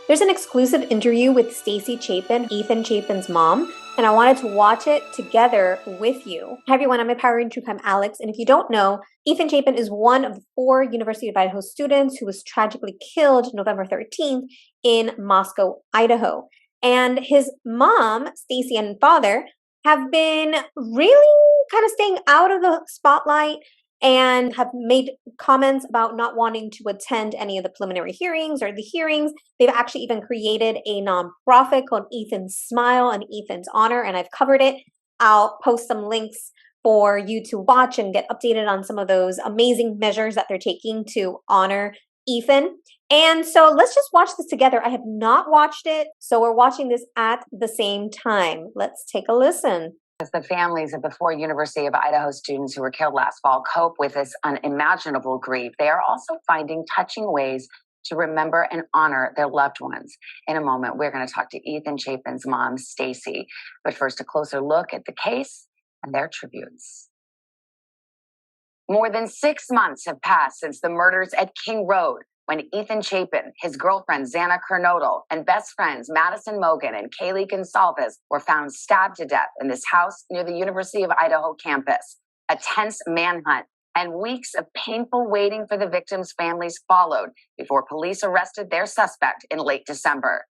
There's an exclusive interview with Stacy Chapin, Ethan Chapin's mom, and I wanted to watch it together with you. Hi everyone, I'm Empowering True Crime Alex, and if you don't know, Ethan Chapin is one of the 4 University of Idaho students who was tragically killed November 13th in Moscow, Idaho. And his mom, Stacy, and father have been really kind of staying out of the spotlight and have made comments about not wanting to attend any of the preliminary hearings or the hearings. They've actually even created a nonprofit called Ethan's Smile and Ethan's Honor, and I've covered it. I'll post some links for you to watch and get updated on some of those amazing measures that they're taking to honor Ethan. And so let's just watch this together. I have not watched it, so we're watching this at the same time. Let's take a listen. As the families of the 4 University of Idaho students who were killed last fall cope with this unimaginable grief, they are also finding touching ways to remember and honor their loved ones. In a moment, we're going to talk to Ethan Chapin's mom, Stacy. But first, a closer look at the case and their tributes. More than 6 months have passed since the murders at King Road, when Ethan Chapin, his girlfriend Xana Kernodle, and best friends Madison Mogan and Kaylee Gonsalves were found stabbed to death in this house near the University of Idaho campus. A tense manhunt and weeks of painful waiting for the victims' families followed before police arrested their suspect in late December.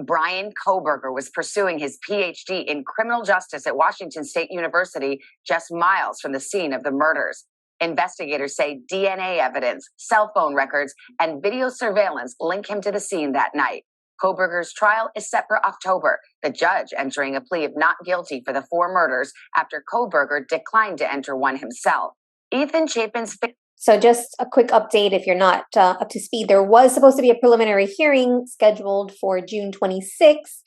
Brian Koberger was pursuing his PhD in criminal justice at Washington State University, just miles from the scene of the murders. Investigators say DNA evidence, cell phone records, and video surveillance link him to the scene that night. Koberger's trial is set for October, the judge entering a plea of not guilty for the 4 murders after Koberger declined to enter one himself. Ethan Chapin's... So just a quick update if you're not up to speed. There was supposed to be a preliminary hearing scheduled for June 26th.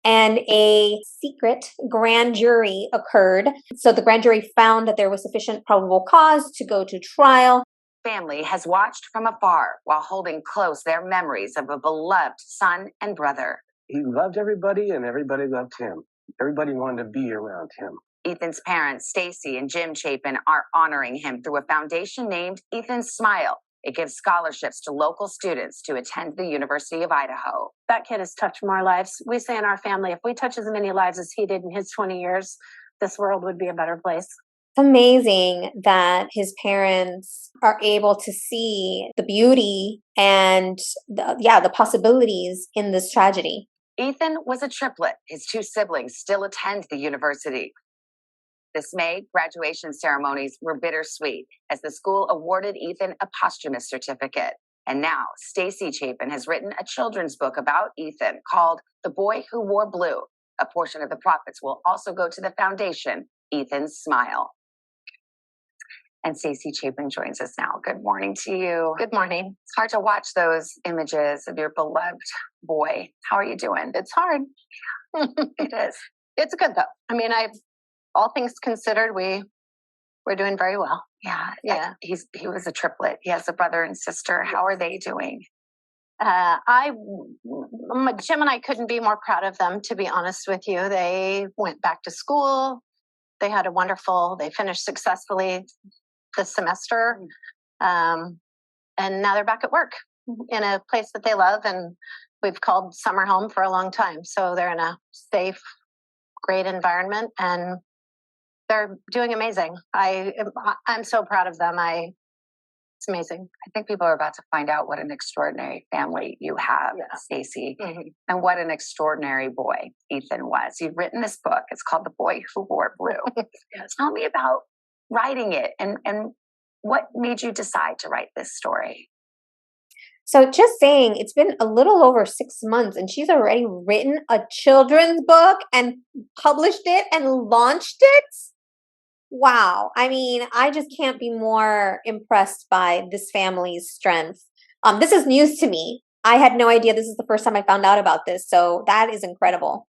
And a secret grand jury occurred. So the grand jury found that there was sufficient probable cause to go to trial. Family has watched from afar while holding close their memories of a beloved son and brother. He loved everybody and everybody loved him. Everybody wanted to be around him. Ethan's parents, Stacy and Jim Chapin, are honoring him through a foundation named Ethan's Smile. It gives scholarships to local students to attend the University of Idaho. That kid has touched more lives. We say in our family, if we touch as many lives as he did in his 20 years, this world would be a better place. It's amazing that his parents are able to see the beauty and the possibilities in this tragedy. Ethan was a triplet. His 2 siblings still attend the university. This May, graduation ceremonies were bittersweet as the school awarded Ethan a posthumous certificate. And now, Stacy Chapin has written a children's book about Ethan called The Boy Who Wore Blue. A portion of the profits will also go to the foundation, Ethan's Smile. And Stacy Chapin joins us now. Good morning to you. Good morning. It's hard to watch those images of your beloved boy. How are you doing? It's hard. It is. It's good, though. I mean, all things considered, we're doing very well. Yeah. He was a triplet. He has a brother and sister. How are they doing? Jim and I couldn't be more proud of them, to be honest with you. They went back to school. They finished successfully this semester. And now they're back at work in a place that they love. And we've called summer home for a long time. So they're in a safe, great environment. And they're doing amazing. I'm so proud of them. It's amazing. I think people are about to find out what an extraordinary family you have, Stacy, and what an extraordinary boy Ethan was. You've written this book. It's called The Boy Who Wore Blue. Tell me about writing it and what made you decide to write this story. So just saying, it's been a little over 6 months and she's already written a children's book and published it and launched it. Wow. I mean, I just can't be more impressed by this family's strength. This is news to me. I had no idea. This is the first time I found out about this. So that is incredible.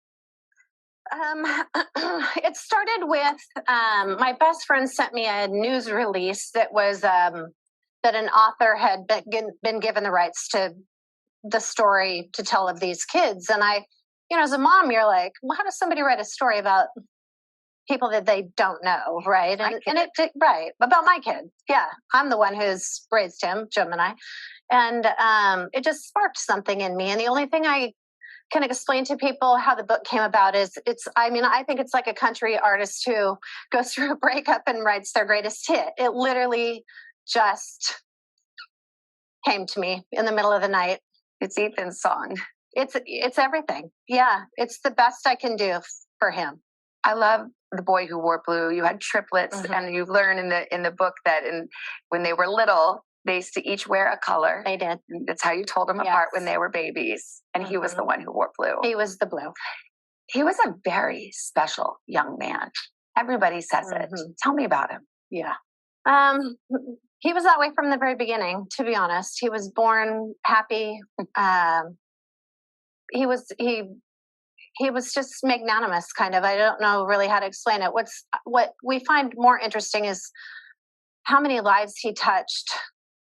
It started with my best friend sent me a news release that was that an author had been given the rights to the story to tell of these kids. And as a mom, you're like, well, how does somebody write a story about people that they don't know, right? My Right, about my kid. Yeah, I'm the one who's raised him, Gemini, and it just sparked something in me. And the only thing I can explain to people how the book came about is I think it's like a country artist who goes through a breakup and writes their greatest hit. It literally just came to me in the middle of the night. It's Ethan's song. It's everything. Yeah, it's the best I can do for him. I love The Boy Who Wore Blue. You had triplets, Mm-hmm. and you learn in the book that when they were little, they used to each wear a color. They did. That's how you told them apart when they were babies. And he was the one who wore blue. He was the blue. He was a very special young man. Everybody says it. Tell me about him. Yeah. He was that way from the very beginning, to be honest. He was born happy. He was just magnanimous, kind of. I don't know really how to explain it. What we find more interesting is how many lives he touched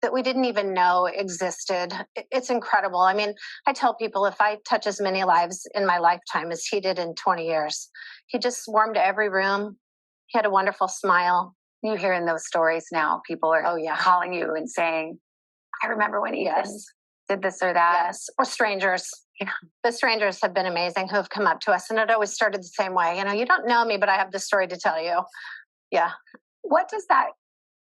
that we didn't even know existed. It's incredible. I mean, I tell people if I touch as many lives in my lifetime as he did in 20 years, he just swarmed every room. He had a wonderful smile. You hear in those stories now, people are calling you and saying, I remember when Ethan did this or that. Yes, or strangers. Yeah. The strangers have been amazing who have come up to us, and it always started the same way. You don't know me, but I have this story to tell you. Yeah. What does that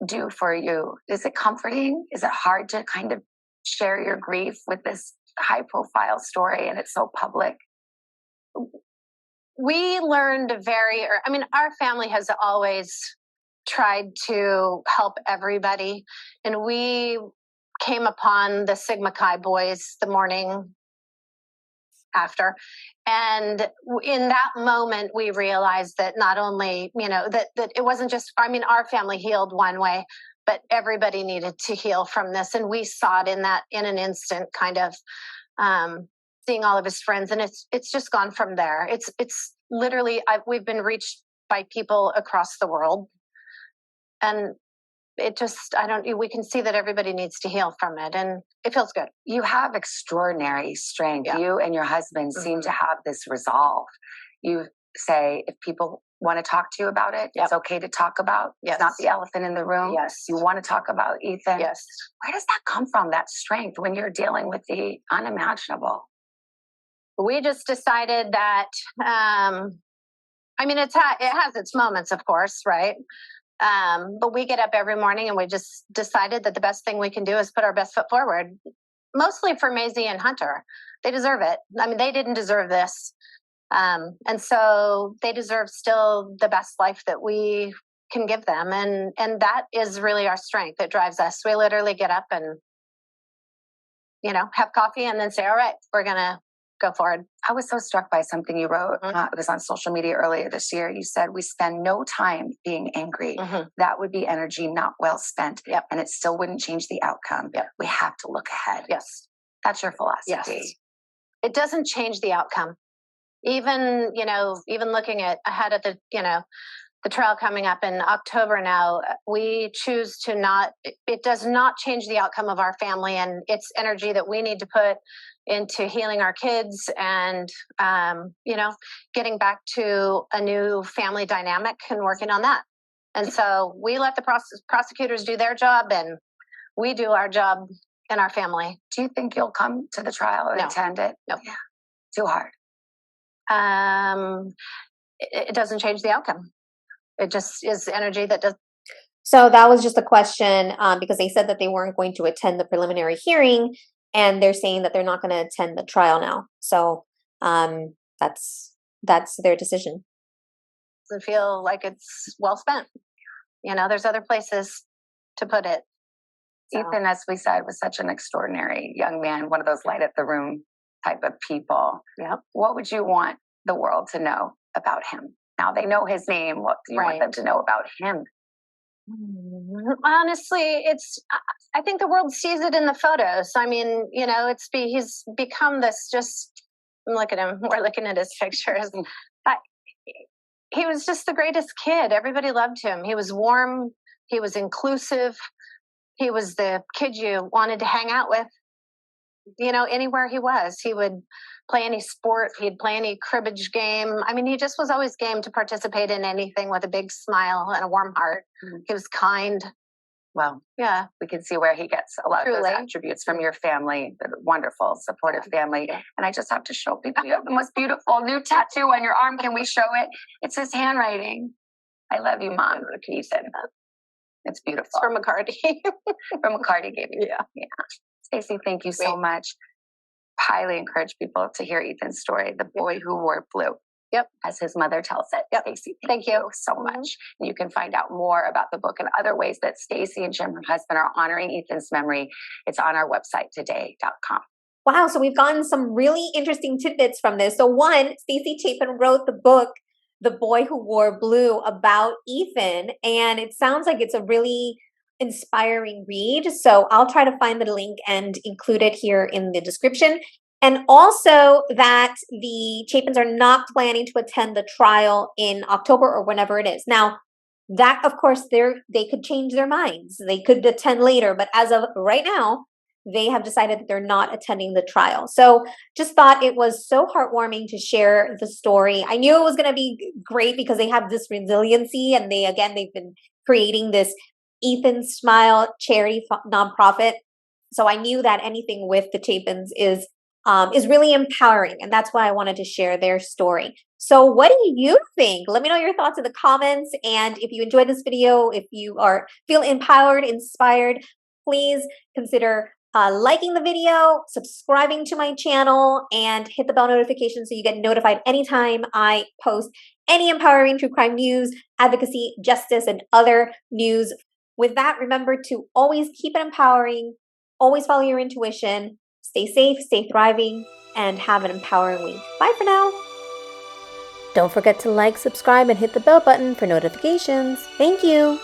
do for you? Is it comforting? Is it hard to kind of share your grief with this high profile story and it's so public? We learned our family has always tried to help everybody, and we came upon the Sigma Chi boys the morning after, and in that moment we realized that not only that it wasn't just our family healed one way, but everybody needed to heal from this. And we saw it in an instant, kind of seeing all of his friends, and it's just gone from there. It's literally we've been reached by people across the world, and we can see that everybody needs to heal from it, and it feels good. You have extraordinary strength. Yeah. You and your husband seem to have this resolve. You say if people want to talk to you about it, it's okay to talk about. Yes. It's not the elephant in the room. Yes. You want to talk about Ethan. Yes. Where does that come from, that strength, when you're dealing with the unimaginable? We just decided that, it has its moments, of course, right? But we get up every morning and we just decided that the best thing we can do is put our best foot forward, mostly for Maisie and Hunter. They deserve it. They didn't deserve this. And so they deserve still the best life that we can give them. And that is really our strength. It drives us. We literally get up and, have coffee and then say, all right, we're going to go forward. I was so struck by something you wrote. It was on social media earlier this year. You said, we spend no time being angry. That would be energy not well spent. Yep. And it still wouldn't change the outcome. Yep. We have to look ahead. Yes. That's your philosophy. Yes. It doesn't change the outcome. Even looking ahead at the trial coming up in October now, we choose to not, it does not change the outcome of our family, and it's energy that we need to put into healing our kids and, getting back to a new family dynamic and working on that. And so we let the prosecutors do their job, and we do our job in our family. Do you think you'll come to the trial or attend it? No. Yeah. Too hard. It doesn't change the outcome. It just is energy that does. So that was just a question because they said that they weren't going to attend the preliminary hearing, and they're saying that they're not going to attend the trial now. So that's their decision. Doesn't feel like it's well spent. There's other places to put it. So. Ethan, as we said, was such an extraordinary young man, one of those light at the room type of people. Yep. What would you want the world to know about him? Now they know his name. What do you want them to know about him? Honestly, I think the world sees it in the photos. He's become this look at him. We're looking at his pictures. He was just the greatest kid. Everybody loved him. He was warm. He was inclusive. He was the kid you wanted to hang out with. Anywhere he was, he would play any sport. He'd play any cribbage game. I mean, he just was always game to participate in anything with a big smile and a warm heart. He was kind. Well, Yeah. we can see where he gets a lot of Truly. those attributes from your family, the wonderful, supportive family. And I just have to show people you have the most beautiful new tattoo on your arm. Can we show it? It's his handwriting. I love you, Mom. Ethan. It's beautiful. It's from McCarty. From McCarty gave you. Yeah. Stacy, thank you so much. Highly encourage people to hear Ethan's story, The Boy Who Wore Blue. Yep. As his mother tells it. Yep. Stacy, thank you so much. And you can find out more about the book and other ways that Stacy and Jim, her husband, are honoring Ethan's memory. It's on our website today.com. Wow, so we've gotten some really interesting tidbits from this. So one, Stacy Chapin wrote the book, The Boy Who Wore Blue, about Ethan, and it sounds like it's a really inspiring read. So I'll try to find the link and include it here in the description. And also that the Chapins are not planning to attend the trial in October or whenever it is. Now, that, of course, they could change their minds. They could attend later, but as of right now, they have decided that they're not attending the trial. So just thought it was so heartwarming to share the story. I knew it was going to be great because they have this resiliency, and they've been creating this Ethan Smile charity nonprofit. So I knew that anything with the Chapins is really empowering, and that's why I wanted to share their story. So what do you think? Let me know your thoughts in the comments, and if you enjoyed this video, if you feel empowered, inspired, please consider liking the video, subscribing to my channel, and hit the bell notification so you get notified anytime I post any empowering true crime news, advocacy, justice, and other news. With that, remember to always keep it empowering, always follow your intuition, stay safe, stay thriving, and have an empowering week. Bye for now. Don't forget to like, subscribe, and hit the bell button for notifications. Thank you.